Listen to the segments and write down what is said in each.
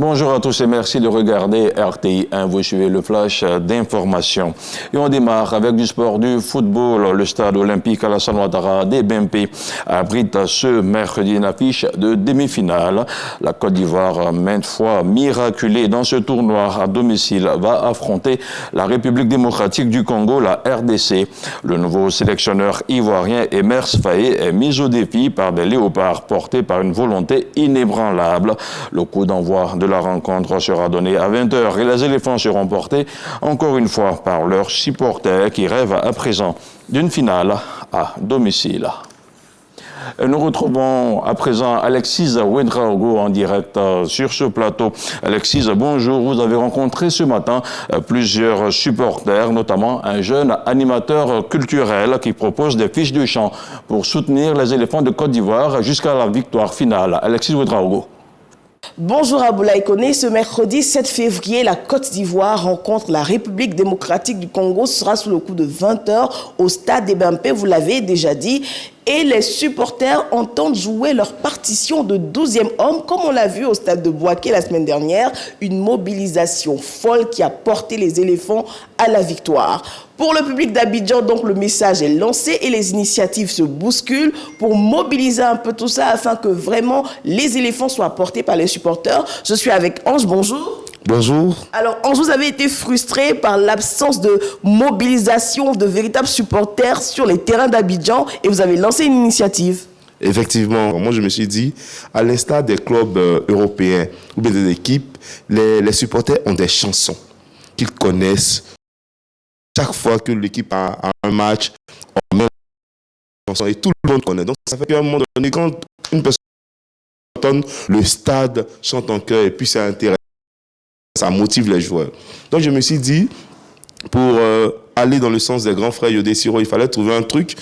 Bonjour à tous et merci de regarder RTI 1. Vous suivez le flash d'information. Et on démarre avec du sport du football. Le stade olympique Alassane Ouattara des BMP abrite ce mercredi une affiche de demi-finale. La Côte d'Ivoire, maintes fois miraculée dans ce tournoi à domicile, va affronter la République démocratique du Congo, la RDC. Le nouveau sélectionneur ivoirien Emers Faé est mis au défi par des léopards portés par une volonté inébranlable. Le coup d'envoi de la rencontre sera donné à 20h et les éléphants seront portés encore une fois par leurs supporters qui rêvent à présent d'une finale à domicile. Et nous retrouvons à présent Alexis Ouedraogo en direct sur ce plateau. Alexis, bonjour. Vous avez rencontré ce matin plusieurs supporters, notamment un jeune animateur culturel qui propose des fiches de chant pour soutenir les éléphants de Côte d'Ivoire jusqu'à la victoire finale. Alexis Ouedraogo. Bonjour Aboulaye Koné. Ce mercredi 7 février, la Côte d'Ivoire rencontre la République démocratique du Congo. Ce sera sous le coup de 20h au stade des BMP, vous l'avez déjà dit. Et les supporters entendent jouer leur partition de 12e homme, comme on l'a vu au stade de Bouaké la semaine dernière. Une mobilisation folle qui a porté les éléphants à la victoire. Pour le public d'Abidjan, donc, le message est lancé et les initiatives se bousculent pour mobiliser un peu tout ça afin que vraiment les éléphants soient portés par les supporters. Je suis avec Ange, bonjour. Bonjour. Alors, Ange, vous avez été frustré par l'absence de mobilisation de véritables supporters sur les terrains d'Abidjan et vous avez lancé une initiative. Effectivement, moi je me suis dit, à l'instar des clubs européens ou bien des équipes, les supporters ont des chansons qu'ils connaissent. Chaque fois que l'équipe a un match, on met une chanson et tout le monde connaît. Donc ça fait qu'à un moment donné, quand une personne entend le stade chante en chœur et puis c'est intéressant, ça motive les joueurs. Donc je me suis dit, pour aller dans le sens des grands frères Yodé Siro, il fallait trouver un truc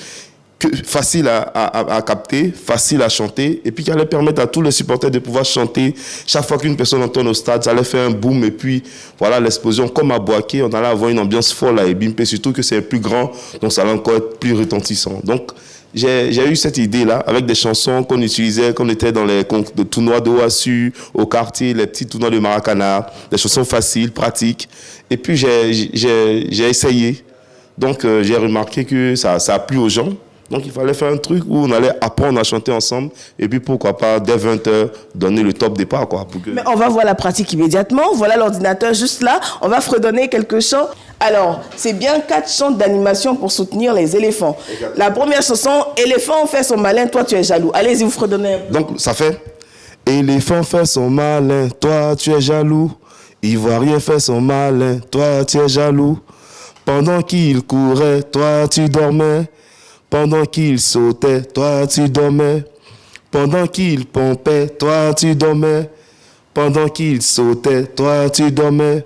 facile à capter, facile à chanter, et puis qui allait permettre à tous les supporters de pouvoir chanter. Chaque fois qu'une personne entend au stade, ça allait faire un boom, et puis voilà l'explosion. Comme à Bouaké, on allait avoir une ambiance folle à Ebimpe, surtout que c'est plus grand, donc ça allait encore être plus retentissant. Donc j'ai eu cette idée-là, avec des chansons qu'on utilisait, qu'on était dans les tournois d'Oasu, au quartier, les petits tournois de Maracana, des chansons faciles, pratiques. Et puis j'ai essayé. Donc j'ai remarqué que ça a plu aux gens. Donc il fallait faire un truc où on allait apprendre à chanter ensemble et puis pourquoi pas dès 20h donner le top départ quoi. Mais on va voir la pratique immédiatement. Voilà l'ordinateur juste là. On va fredonner quelques chants. Alors, c'est bien 4 chants d'animation pour soutenir les éléphants. Exactement. La première chanson, éléphant fait son malin, toi tu es jaloux. Allez-y, vous fredonnez. Donc ça fait éléphant fait son malin, toi tu es jaloux. Ivoirien fait son malin, toi tu es jaloux. Pendant qu'il courait, toi tu dormais. Pendant qu'il sautait, toi tu dormais. Pendant qu'il pompait, toi tu dormais. Pendant qu'il sautait, toi tu dormais.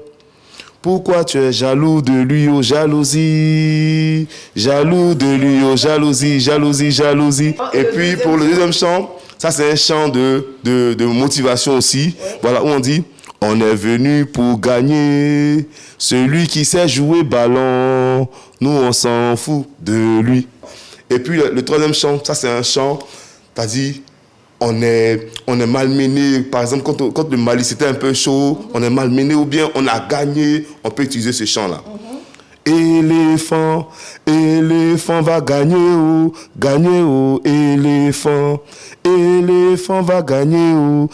Pourquoi tu es jaloux de lui, oh jalousie? Jaloux de lui, oh jalousie, jalousie, jalousie. Et puis pour le deuxième chant, ça c'est un chant de motivation aussi. Voilà où on dit, on est venu pour gagner. Celui qui sait jouer ballon, nous on s'en fout de lui. Et puis le troisième chant, ça c'est un chant, t'as dit, on est malmené. Par exemple, quand le Mali c'était un peu chaud, on est malmené ou bien on a gagné, on peut utiliser ce chant-là. Éléphant, éléphant va gagner, oh, éléphant. Éléphant va gagner, oh,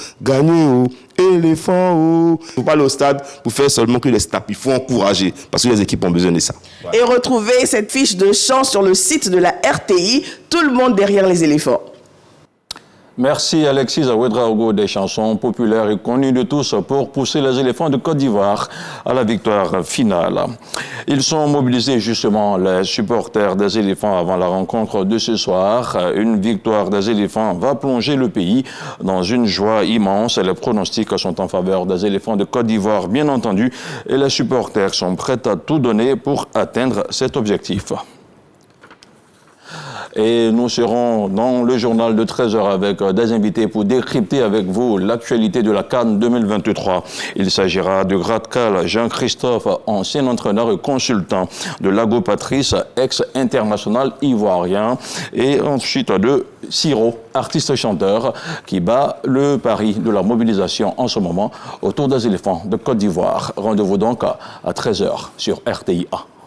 éléphant, oh. Il faut pas aller au stade pour faire seulement que les snaps. Il faut encourager parce que les équipes ont besoin de ça. Et retrouvez cette fiche de chant sur le site de la RTI. Tout le monde derrière les éléphants. Merci Alexis Ouedraogo, des chansons populaires et connues de tous pour pousser les éléphants de Côte d'Ivoire à la victoire finale. Ils sont mobilisés justement, les supporters des éléphants, avant la rencontre de ce soir. Une victoire des éléphants va plonger le pays dans une joie immense. Les pronostics sont en faveur des éléphants de Côte d'Ivoire, bien entendu, et les supporters sont prêts à tout donner pour atteindre cet objectif. Et nous serons dans le journal de 13h avec des invités pour décrypter avec vous l'actualité de la CAN 2023. Il s'agira de Gradcal Jean-Christophe, ancien entraîneur et consultant de Lago Patrice, ex-international ivoirien, et ensuite de Siro, artiste-chanteur, qui bat le pari de la mobilisation en ce moment autour des éléphants de Côte d'Ivoire. Rendez-vous donc à 13h sur RTI1.